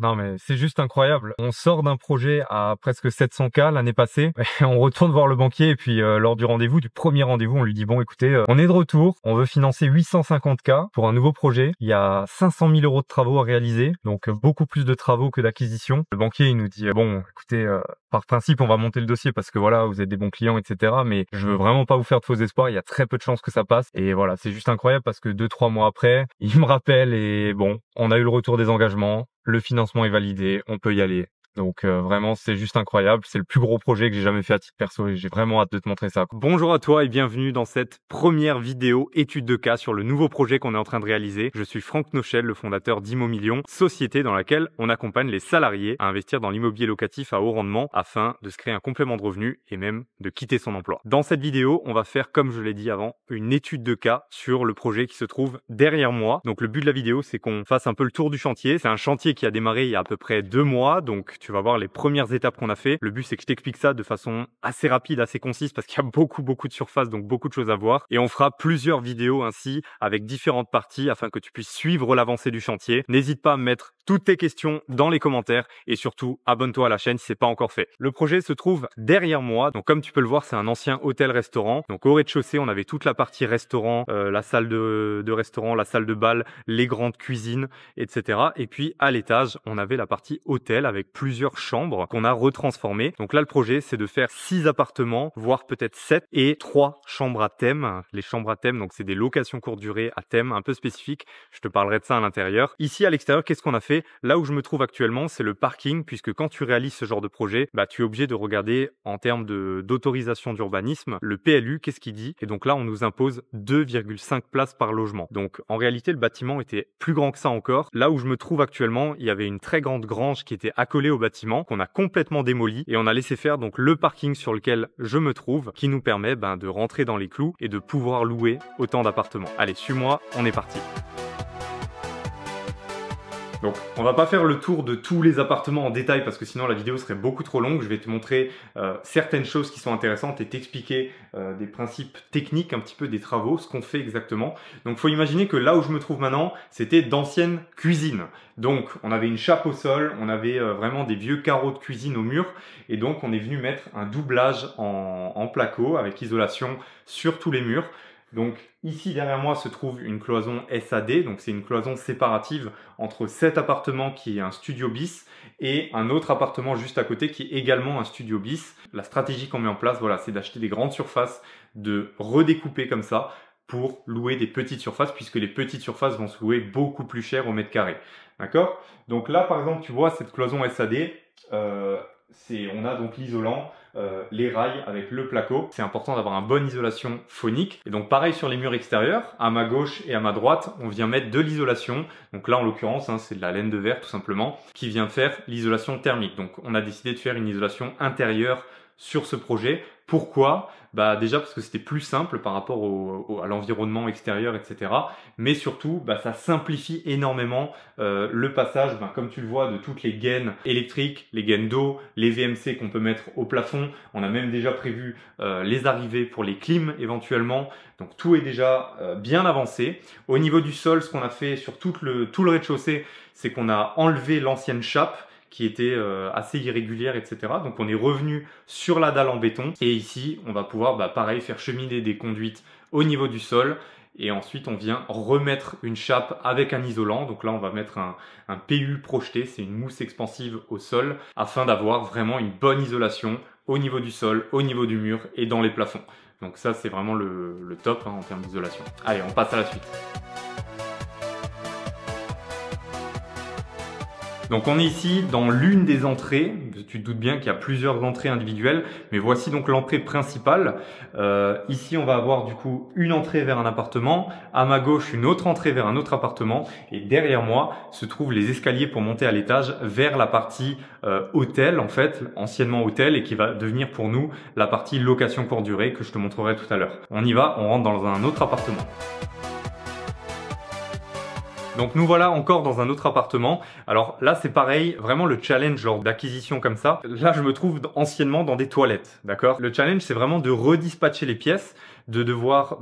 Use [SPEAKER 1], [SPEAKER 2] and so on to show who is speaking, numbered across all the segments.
[SPEAKER 1] Non mais c'est juste incroyable. On sort d'un projet à presque 700K l'année passée et on retourne voir le banquier et puis lors du rendez-vous, du premier rendez-vous, on lui dit bon écoutez, on est de retour, on veut financer 850K pour un nouveau projet. Il y a 500 000 euros de travaux à réaliser, donc beaucoup plus de travaux que d'acquisition. Le banquier il nous dit bon écoutez, par principe on va monter le dossier parce que voilà vous êtes des bons clients etc. Mais je veux vraiment pas vous faire de faux espoirs. Il y a très peu de chances que ça passe et voilà c'est juste incroyable parce que 2-3 mois après, il me rappelle et bon on a eu le retour des engagements. Le financement est validé, on peut y aller. Donc vraiment, c'est juste incroyable. C'est le plus gros projet que j'ai jamais fait à titre perso et j'ai vraiment hâte de te montrer ça. Bonjour à toi et bienvenue dans cette première vidéo étude de cas sur le nouveau projet qu'on est en train de réaliser. Je suis Franck Nochel, le fondateur d'Immomillion, société dans laquelle on accompagne les salariés à investir dans l'immobilier locatif à haut rendement afin de se créer un complément de revenu et même de quitter son emploi. Dans cette vidéo, on va faire, comme je l'ai dit avant, une étude de cas sur le projet qui se trouve derrière moi. Donc le but de la vidéo, c'est qu'on fasse un peu le tour du chantier. C'est un chantier qui a démarré il y a à peu près 2 mois, donc tu vas voir les premières étapes qu'on a fait. Le but, c'est que je t'explique ça de façon assez rapide, assez concise, parce qu'il y a beaucoup de surface, donc beaucoup de choses à voir. Et on fera plusieurs vidéos ainsi, avec différentes parties, afin que tu puisses suivre l'avancée du chantier. N'hésite pas à me mettre toutes tes questions dans les commentaires et surtout, abonne-toi à la chaîne si c'est pas encore fait. Le projet se trouve derrière moi. Donc, comme tu peux le voir, c'est un ancien hôtel-restaurant. Donc, au rez-de-chaussée, on avait toute la partie restaurant, la salle de restaurant, la salle de bal, les grandes cuisines, etc. Et puis, à l'étage, on avait la partie hôtel avec plusieurs chambres qu'on a retransformées. Donc là, le projet, c'est de faire 6 appartements, voire peut-être 7 et 3 chambres à thème. Les chambres à thème, donc c'est des locations courte durée à thème un peu spécifiques. Je te parlerai de ça à l'intérieur. Ici, à l'extérieur, qu'est-ce qu'on a fait? Là où je me trouve actuellement, c'est le parking, puisque quand tu réalises ce genre de projet, tu es obligé de regarder en termes d'autorisation d'urbanisme, le PLU, qu'est-ce qu'il dit? Et donc là, on nous impose 2,5 places par logement. Donc en réalité, le bâtiment était plus grand que ça encore. Là où je me trouve actuellement, il y avait une très grande grange qui était accolée au bâtiment, qu'on a complètement démoli et on a laissé faire donc le parking sur lequel je me trouve, qui nous permet de rentrer dans les clous et de pouvoir louer autant d'appartements. Allez, suis-moi, on est parti. Donc, on va pas faire le tour de tous les appartements en détail parce que sinon la vidéo serait beaucoup trop longue. Je vais te montrer certaines choses qui sont intéressantes et t'expliquer des principes techniques un petit peu des travaux, ce qu'on fait exactement. Donc, faut imaginer que là où je me trouve maintenant, c'était d'anciennes cuisines. Donc, on avait une chape au sol, on avait vraiment des vieux carreaux de cuisine au mur et donc on est venu mettre un doublage en placo avec isolation sur tous les murs. Donc ici derrière moi se trouve une cloison SAD, donc c'est une cloison séparative entre cet appartement qui est un studio bis et un autre appartement juste à côté qui est également un studio bis. La stratégie qu'on met en place, voilà, c'est d'acheter des grandes surfaces, de redécouper comme ça pour louer des petites surfaces puisque les petites surfaces vont se louer beaucoup plus cher au mètre carré. D'accord? Donc là par exemple tu vois cette cloison SAD, on a donc l'isolant, les rails avec le placo. C'est important d'avoir une bonne isolation phonique. Et donc pareil sur les murs extérieurs, à ma gauche et à ma droite, on vient mettre de l'isolation. Donc là en l'occurrence, c'est de la laine de verre tout simplement, qui vient faire l'isolation thermique. Donc on a décidé de faire une isolation intérieure sur ce projet. Pourquoi? Déjà parce que c'était plus simple par rapport à l'environnement extérieur, etc. Mais surtout, ça simplifie énormément le passage, comme tu le vois, de toutes les gaines électriques, les gaines d'eau, les VMC qu'on peut mettre au plafond. On a même déjà prévu les arrivées pour les clims éventuellement. Donc tout est déjà bien avancé. Au niveau du sol, ce qu'on a fait sur tout le rez-de-chaussée, c'est qu'on a enlevé l'ancienne chape qui était assez irrégulière, etc. Donc on est revenu sur la dalle en béton et ici on va pouvoir pareil faire cheminer des conduites au niveau du sol et ensuite on vient remettre une chape avec un isolant. Donc là on va mettre un PU projeté, c'est une mousse expansive au sol afin d'avoir vraiment une bonne isolation au niveau du sol, au niveau du mur et dans les plafonds. Donc ça c'est vraiment le top en termes d'isolation. Allez, on passe à la suite. Donc on est ici dans l'une des entrées, tu te doutes bien qu'il y a plusieurs entrées individuelles, mais voici donc l'entrée principale. Ici on va avoir du coup une entrée vers un appartement, à ma gauche une autre entrée vers un autre appartement et derrière moi se trouvent les escaliers pour monter à l'étage vers la partie hôtel en fait, anciennement hôtel et qui va devenir pour nous la partie location courte durée que je te montrerai tout à l'heure. On y va, on rentre dans un autre appartement. Donc nous voilà encore dans un autre appartement. Alors là c'est pareil, vraiment le challenge lors d'acquisition comme ça. Là je me trouve anciennement dans des toilettes, d'accord? Le challenge c'est vraiment de redispatcher les pièces, de devoir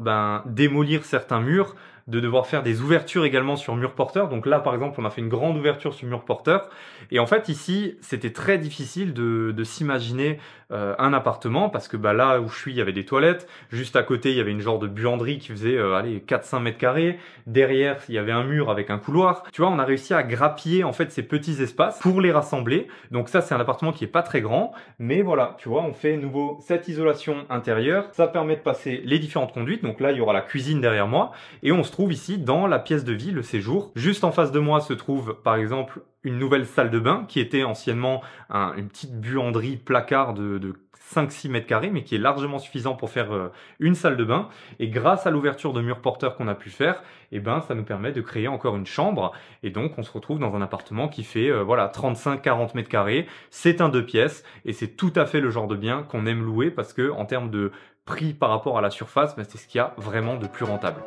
[SPEAKER 1] démolir certains murs, de devoir faire des ouvertures également sur mur porteur. Donc là, par exemple, on a fait une grande ouverture sur mur porteur. Et en fait, ici, c'était très difficile de s'imaginer un appartement parce que bah, là où je suis, il y avait des toilettes. Juste à côté, il y avait une genre de buanderie qui faisait allez, 4-5 mètres carrés. Derrière, il y avait un mur avec un couloir. Tu vois, on a réussi à grappiller en fait ces petits espaces pour les rassembler. Donc ça, c'est un appartement qui est pas très grand. Mais voilà, tu vois, on fait nouveau cette isolation intérieure. Ça permet de passer les différentes conduites. Donc là, il y aura la cuisine derrière moi. Et on se trouve ici dans la pièce de vie, le séjour. Juste en face de moi se trouve, par exemple, une nouvelle salle de bain qui était anciennement une petite buanderie placard de 5-6 mètres carrés, mais qui est largement suffisant pour faire une salle de bain. Et grâce à l'ouverture de mur porteur qu'on a pu faire, eh ben, ça nous permet de créer encore une chambre. Et donc, on se retrouve dans un appartement qui fait voilà 35-40 mètres carrés. C'est un 2 pièces et c'est tout à fait le genre de bien qu'on aime louer parce que en termes de prix par rapport à la surface, ben, c'est ce qu'il y a vraiment de plus rentable.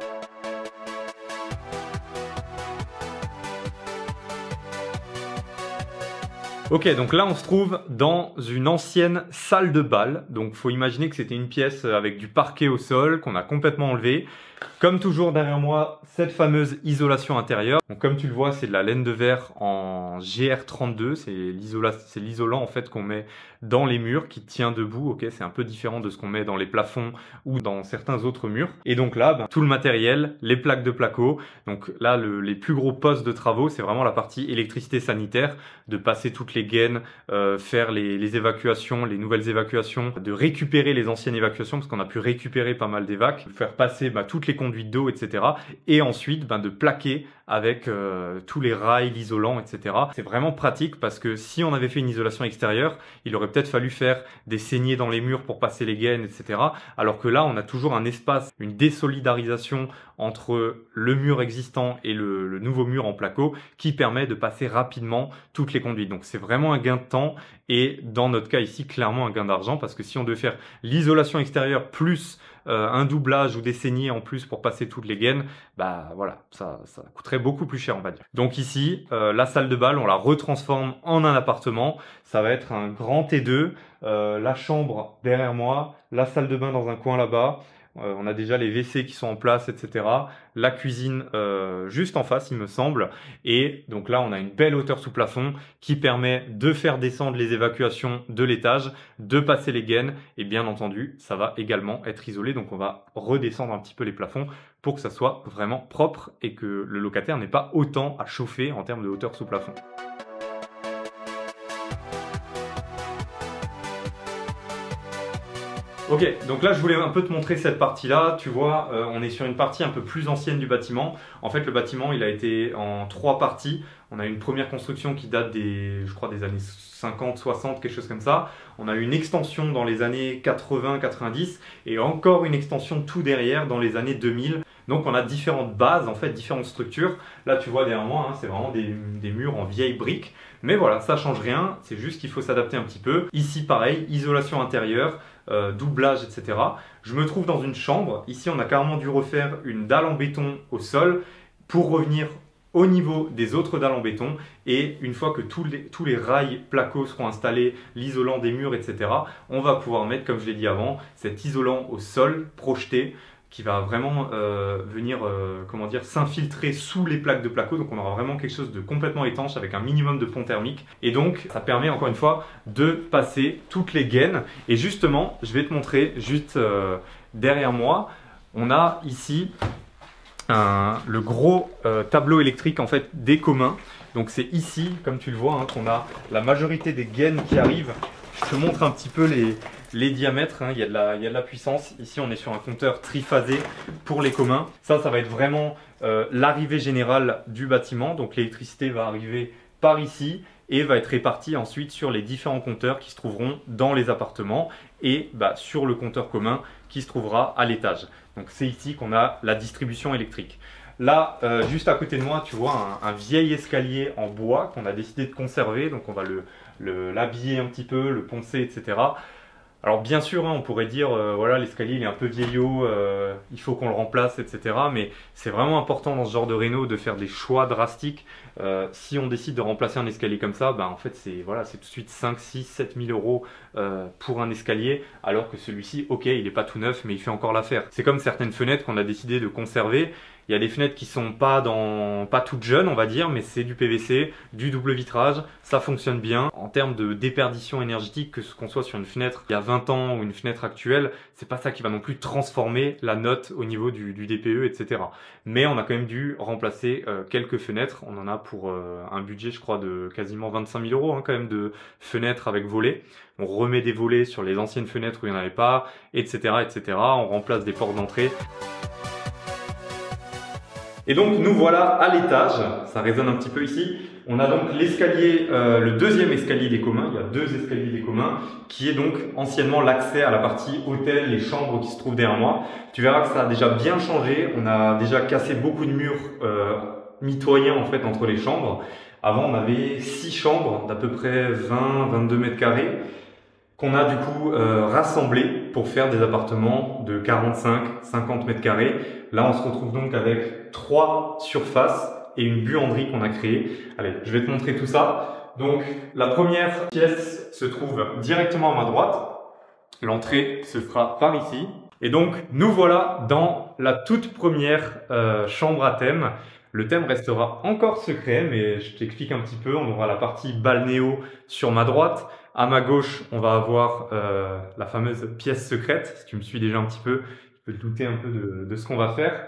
[SPEAKER 1] Ok, donc là on se trouve dans une ancienne salle de bal. Donc faut imaginer que c'était une pièce avec du parquet au sol qu'on a complètement enlevé. Comme toujours derrière moi, cette fameuse isolation intérieure. Donc comme tu le vois, c'est de la laine de verre en GR32. C'est l'isolant en fait qu'on met dans les murs qui tient debout. Ok, c'est un peu différent de ce qu'on met dans les plafonds ou dans certains autres murs. Et donc là, ben, tout le matériel, les plaques de placo. Donc là, les plus gros postes de travaux, c'est vraiment la partie électricité sanitaire, de passer toutes les gaines, faire les évacuations, les nouvelles évacuations, de récupérer les anciennes évacuations parce qu'on a pu récupérer pas mal d'évacs, faire passer toutes les conduites d'eau, etc. Et ensuite de plaquer avec tous les rails, l'isolant, etc. C'est vraiment pratique parce que si on avait fait une isolation extérieure, il aurait peut-être fallu faire des saignées dans les murs pour passer les gaines, etc. Alors que là, on a toujours un espace, une désolidarisation entre le mur existant et le nouveau mur en placo qui permet de passer rapidement toutes les conduites. Donc c'est vraiment un gain de temps et dans notre cas ici, clairement un gain d'argent parce que si on devait faire l'isolation extérieure plus un doublage ou des saignées en plus pour passer toutes les gaines, bah voilà, ça coûterait beaucoup plus cher on va dire. Donc ici, la salle de bal, on la retransforme en un appartement. Ça va être un grand T2, la chambre derrière moi, la salle de bain dans un coin là-bas. On a déjà les WC qui sont en place, etc. La cuisine juste en face, il me semble. Et donc là, on a une belle hauteur sous plafond qui permet de faire descendre les évacuations de l'étage, de passer les gaines. Et bien entendu, ça va également être isolé. Donc on va redescendre un petit peu les plafonds pour que ça soit vraiment propre et que le locataire n'ait pas autant à chauffer en termes de hauteur sous plafond. Ok, donc là je voulais un peu te montrer cette partie-là. Tu vois, on est sur une partie un peu plus ancienne du bâtiment. En fait, le bâtiment, il a été en 3 parties. On a une première construction qui date je crois des années 50, 60, quelque chose comme ça. On a eu une extension dans les années 80, 90 et encore une extension tout derrière dans les années 2000. Donc on a différentes bases, en fait, différentes structures. Là, tu vois derrière moi, c'est vraiment des murs en vieilles briques. Mais voilà, ça change rien, c'est juste qu'il faut s'adapter un petit peu. Ici, pareil, isolation intérieure, doublage, etc. Je me trouve dans une chambre. Ici, on a carrément dû refaire une dalle en béton au sol pour revenir au niveau des autres dalles en béton. Et une fois que tous les rails placo seront installés, l'isolant des murs, etc., on va pouvoir mettre, comme je l'ai dit avant, cet isolant au sol projeté qui va vraiment venir comment dire, s'infiltrer sous les plaques de placo. Donc on aura vraiment quelque chose de complètement étanche avec un minimum de pont thermique. Et donc ça permet encore une fois de passer toutes les gaines. Et justement, je vais te montrer juste derrière moi, on a ici le gros tableau électrique en fait des communs. Donc c'est ici, comme tu le vois, qu'on a la majorité des gaines qui arrivent. Je te montre un petit peu les diamètres, il y a de la puissance. Ici, on est sur un compteur triphasé pour les communs. Ça va être vraiment l'arrivée générale du bâtiment. Donc l'électricité va arriver par ici et va être répartie ensuite sur les différents compteurs qui se trouveront dans les appartements et sur le compteur commun qui se trouvera à l'étage. Donc c'est ici qu'on a la distribution électrique. Là, juste à côté de moi, tu vois un vieil escalier en bois qu'on a décidé de conserver. Donc on va l'habiller un petit peu, le poncer, etc. Alors bien sûr, on pourrait dire, voilà, l'escalier il est un peu vieillot, il faut qu'on le remplace, etc. Mais c'est vraiment important dans ce genre de réno de faire des choix drastiques. Si on décide de remplacer un escalier comme ça, en fait c'est tout de suite 5, 6, 7 000 euros pour un escalier, alors que celui-ci, ok, il n'est pas tout neuf, mais il fait encore l'affaire. C'est comme certaines fenêtres qu'on a décidé de conserver. Il y a des fenêtres qui sont pas toutes jeunes, on va dire, mais c'est du PVC, du double vitrage, ça fonctionne bien. En termes de déperdition énergétique, que ce qu'on soit sur une fenêtre il y a 20 ans ou une fenêtre actuelle, c'est pas ça qui va non plus transformer la note au niveau du DPE, etc. Mais on a quand même dû remplacer quelques fenêtres. On en a pour un budget, je crois, de quasiment 25 000 euros, hein, quand même, de fenêtres avec volets. On remet des volets sur les anciennes fenêtres où il n'y en avait pas, etc., etc. On remplace des portes d'entrée. Et donc nous voilà à l'étage, ça résonne un petit peu ici. On a donc l'escalier, le deuxième escalier des communs, il y a deux escaliers des communs, qui est donc anciennement l'accès à la partie hôtel, les chambres qui se trouvent derrière moi. Tu verras que ça a déjà bien changé, on a déjà cassé beaucoup de murs mitoyens en fait entre les chambres. Avant on avait 6 chambres d'à peu près 20-22 mètres carrés qu'on a du coup rassemblés pour faire des appartements de 45-50 mètres carrés. Là on se retrouve donc avec 3 surfaces et une buanderie qu'on a créée. Allez, je vais te montrer tout ça. Donc la première pièce se trouve directement à ma droite. L'entrée se fera par ici. Et donc nous voilà dans la toute première chambre à thème. Le thème restera encore secret, mais je t'explique un petit peu. On aura la partie balnéo sur ma droite. À ma gauche, on va avoir la fameuse pièce secrète. Si tu me suis déjà un petit peu, tu peux te douter un peu de ce qu'on va faire.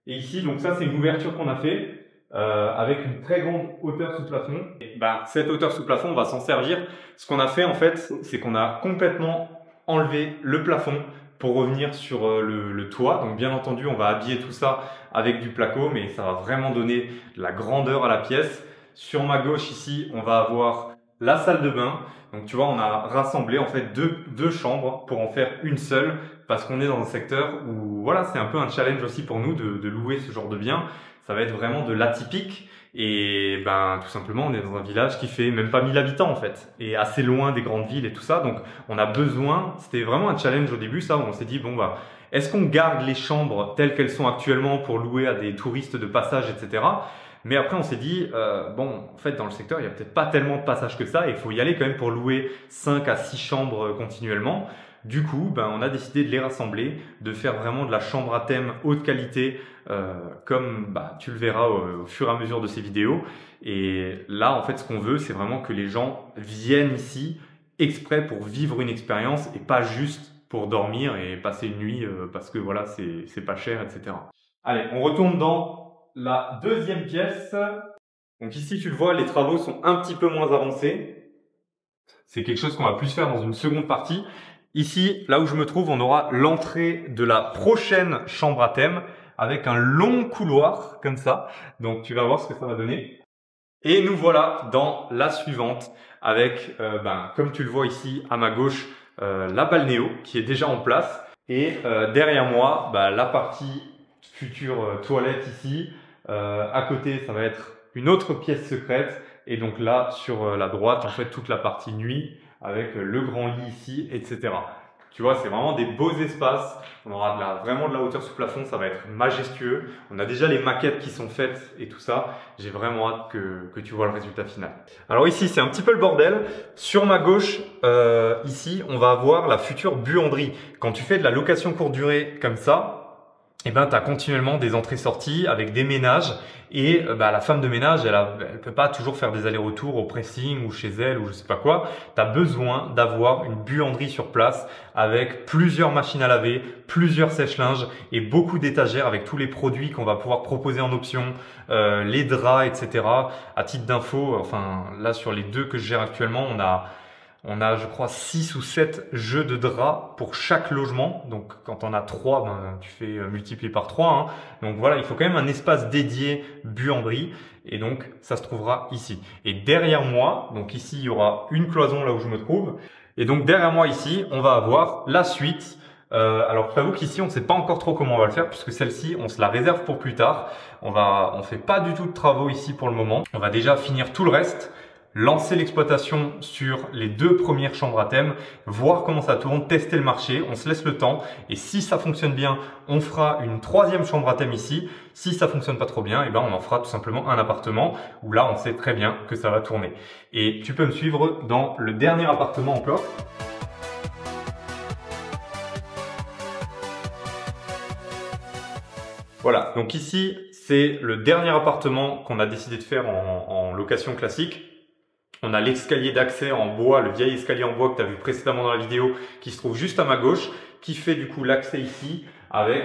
[SPEAKER 1] Et ici, donc ça, c'est une ouverture qu'on a fait avec une très grande hauteur sous plafond. Et cette hauteur sous plafond, on va s'en servir. Ce qu'on a fait, en fait, c'est qu'on a complètement enlevé le plafond pour revenir sur le toit. Donc bien entendu, on va habiller tout ça avec du placo, mais ça va vraiment donner de la grandeur à la pièce. Sur ma gauche ici, on va avoir la salle de bain. Donc tu vois, on a rassemblé en fait deux chambres pour en faire une seule, parce qu'on est dans un secteur où voilà, c'est un peu un challenge aussi pour nous de louer ce genre de bien. Ça va être vraiment de l'atypique. Et tout simplement, on est dans un village qui fait même pas 1000 habitants en fait, et assez loin des grandes villes et tout ça. Donc on a besoin, c'était vraiment un challenge au début ça, où on s'est dit est-ce qu'on garde les chambres telles qu'elles sont actuellement pour louer à des touristes de passage, etc. Mais après on s'est dit en fait dans le secteur il y a peut-être pas tellement de passages que ça, et il faut y aller quand même pour louer 5 à 6 chambres continuellement. Du coup, on a décidé de les rassembler, de faire vraiment de la chambre à thème haute qualité, comme tu le verras au fur et à mesure de ces vidéos. Et là, en fait, ce qu'on veut, c'est vraiment que les gens viennent ici exprès pour vivre une expérience et pas juste pour dormir et passer une nuit parce que voilà, c'est pas cher, etc. Allez, on retourne dans la deuxième pièce. Donc ici, tu le vois, les travaux sont un petit peu moins avancés. C'est quelque chose qu'on va plus faire dans une seconde partie. Ici, là où je me trouve, on aura l'entrée de la prochaine chambre à thème avec un long couloir comme ça. Donc, tu vas voir ce que ça va donner. Et nous voilà dans la suivante avec, comme tu le vois ici à ma gauche, la balnéo qui est déjà en place. Et derrière moi, la partie future toilette ici. À côté, ça va être une autre pièce secrète. Et donc là, sur la droite, en fait, toute la partie nuit avec le grand lit ici, etc. Tu vois, c'est vraiment des beaux espaces. On aura vraiment de la hauteur sous plafond, ça va être majestueux. On a déjà les maquettes qui sont faites et tout ça. J'ai vraiment hâte que tu vois le résultat final. Alors ici, c'est un petit peu le bordel. Sur ma gauche, ici, on va avoir la future buanderie. Quand tu fais de la location courte durée comme ça, tu as continuellement des entrées-sorties avec des ménages, et la femme de ménage, elle peut pas toujours faire des allers-retours au pressing ou chez elle ou je sais pas quoi. Tu as besoin d'avoir une buanderie sur place avec plusieurs machines à laver, plusieurs sèche-linges et beaucoup d'étagères avec tous les produits qu'on va pouvoir proposer en option, les draps, etc. À titre d'info, là sur les deux que je gère actuellement, on a, je crois, 6 ou 7 jeux de draps pour chaque logement. Donc, quand on a 3, tu fais multiplier par 3. Hein. Donc voilà, il faut quand même un espace dédié buanderie. Et donc, ça se trouvera ici. Et derrière moi, donc ici, il y aura une cloison là où je me trouve. Et donc, derrière moi ici, on va avoir la suite. Alors, je t'avoue qu'ici, on ne sait pas encore trop comment on va le faire, puisque celle-ci, on se la réserve pour plus tard. On fait pas du tout de travaux ici pour le moment. On va déjà finir tout le reste, lancer l'exploitation sur les 2 premières chambres à thème, voir comment ça tourne, tester le marché, on se laisse le temps, et si ça fonctionne bien, on fera une 3e chambre à thème ici. Si ça fonctionne pas trop bien, on en fera tout simplement un appartement où là on sait très bien que ça va tourner. Et tu peux me suivre dans le dernier appartement encore. Voilà, donc ici c'est le dernier appartement qu'on a décidé de faire en location classique. On a l'escalier d'accès en bois, le vieil escalier en bois que tu as vu précédemment dans la vidéo, qui se trouve juste à ma gauche, qui fait du coup l'accès ici avec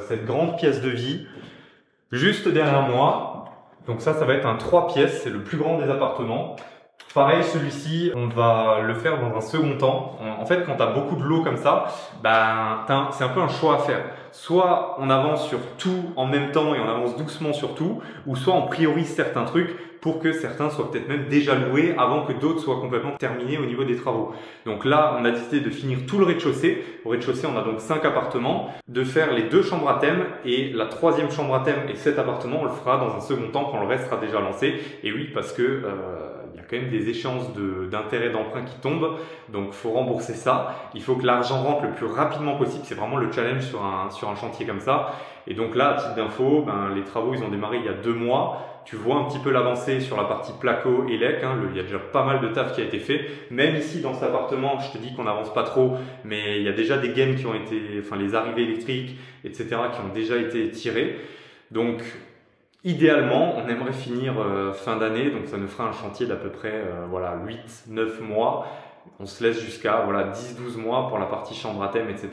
[SPEAKER 1] cette grande pièce de vie juste derrière moi. Donc ça va être un 3 pièces, c'est le plus grand des appartements. Pareil, celui-ci, on va le faire dans un second temps. En fait, quand tu as beaucoup de lots comme ça, c'est un peu un choix à faire. Soit on avance sur tout en même temps et on avance doucement sur tout, ou soit on priorise certains trucs pour que certains soient peut-être même déjà loués avant que d'autres soient complètement terminés au niveau des travaux. Donc là, on a décidé de finir tout le rez-de-chaussée. Au rez-de-chaussée, on a donc 5 appartements, de faire les 2 chambres à thème et la 3e chambre à thème et cet appartement, on le fera dans un second temps quand le reste sera déjà lancé. Et oui, parce que il y a quand même des échéances d'intérêt d'emprunt qui tombent, donc faut rembourser ça. Il faut que l'argent rentre le plus rapidement possible. C'est vraiment le challenge sur un chantier comme ça. Et donc là, à titre d'info, les travaux ils ont démarré il y a 2 mois. Tu vois un petit peu l'avancée sur la partie placo et lec. Il y a déjà pas mal de taf qui a été fait. Même ici dans cet appartement, je te dis qu'on n'avance pas trop, mais il y a déjà des gaines qui ont été, les arrivées électriques, etc. qui ont déjà été tirées. Donc idéalement, on aimerait finir fin d'année, donc ça nous fera un chantier d'à peu près 8-9 mois. On se laisse jusqu'à 10-12 mois pour la partie chambre à thème, etc.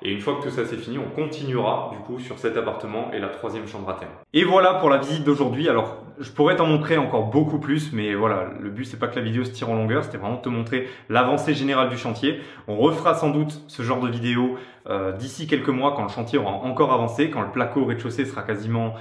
[SPEAKER 1] Et une fois que tout ça c'est fini, on continuera du coup sur cet appartement et la 3e chambre à thème. Et voilà pour la visite d'aujourd'hui. Alors, je pourrais t'en montrer encore beaucoup plus, mais voilà, le but c'est pas que la vidéo se tire en longueur, c'était vraiment de te montrer l'avancée générale du chantier. On refera sans doute ce genre de vidéo d'ici quelques mois quand le chantier aura encore avancé, quand le placo au rez-de-chaussée sera quasiment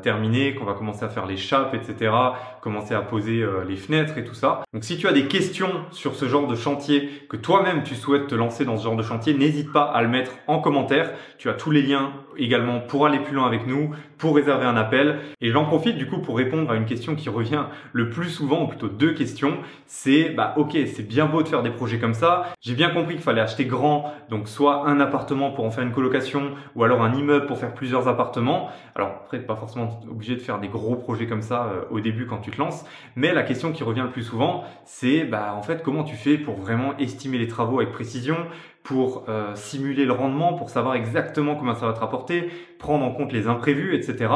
[SPEAKER 1] terminé, qu'on va commencer à faire les chapes, etc., commencer à poser les fenêtres et tout ça. Donc si tu as des questions sur ce genre de chantier, que toi-même tu souhaites te lancer dans ce genre de chantier, n'hésite pas à le mettre en commentaire. Tu as tous les liens également pour aller plus loin avec nous, pour réserver un appel. Et j'en profite du coup pour répondre à une question qui revient le plus souvent, ou plutôt 2 questions. C'est ok, c'est bien beau de faire des projets comme ça. J'ai bien compris qu'il fallait acheter grand, donc soit un appartement pour en faire une colocation, ou alors un immeuble pour faire plusieurs appartements. Alors après, pas forcément obligé de faire des gros projets comme ça au début quand tu te lances. Mais la question qui revient le plus souvent, c'est en fait comment tu fais pour vraiment estimer les travaux avec précision, pour simuler le rendement, pour savoir exactement comment ça va te rapporter, prendre en compte les imprévus, etc.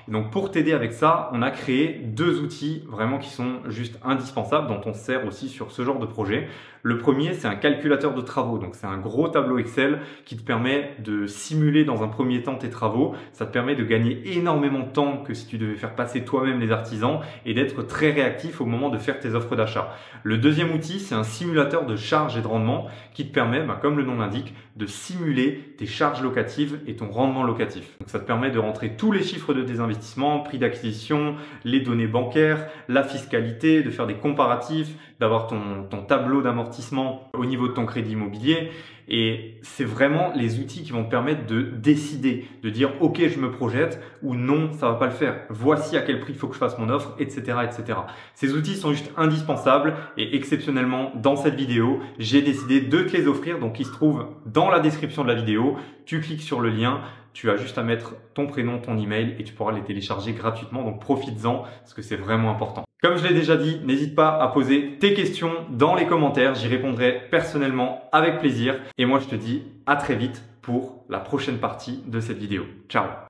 [SPEAKER 1] Et donc pour t'aider avec ça, on a créé 2 outils vraiment qui sont juste indispensables, dont on se sert aussi sur ce genre de projet. Le premier, c'est un calculateur de travaux. Donc c'est un gros tableau Excel qui te permet de simuler dans un premier temps tes travaux. Ça te permet de gagner énormément de temps que si tu devais faire passer toi-même les artisans et d'être très réactif au moment de faire tes offres d'achat. Le deuxième outil, c'est un simulateur de charges et de rendement qui te permet, comme le nom l'indique, de simuler tes charges locatives et ton rendement locatif. Donc ça te permet de rentrer tous les chiffres de tes investissements, prix d'acquisition, les données bancaires, la fiscalité, de faire des comparatifs, d'avoir ton tableau d'amortissement au niveau de ton crédit immobilier. Et c'est vraiment les outils qui vont te permettre de décider, de dire ok, je me projette, ou non, ça va pas le faire. Voici à quel prix il faut que je fasse mon offre, etc., etc. Ces outils sont juste indispensables et exceptionnellement dans cette vidéo, j'ai décidé de te les offrir. Donc ils se trouvent dans la description de la vidéo. Tu cliques sur le lien. Tu as juste à mettre ton prénom, ton email et tu pourras les télécharger gratuitement. Donc profites-en parce que c'est vraiment important. Comme je l'ai déjà dit, n'hésite pas à poser tes questions dans les commentaires. J'y répondrai personnellement avec plaisir. Et moi, je te dis à très vite pour la prochaine partie de cette vidéo. Ciao!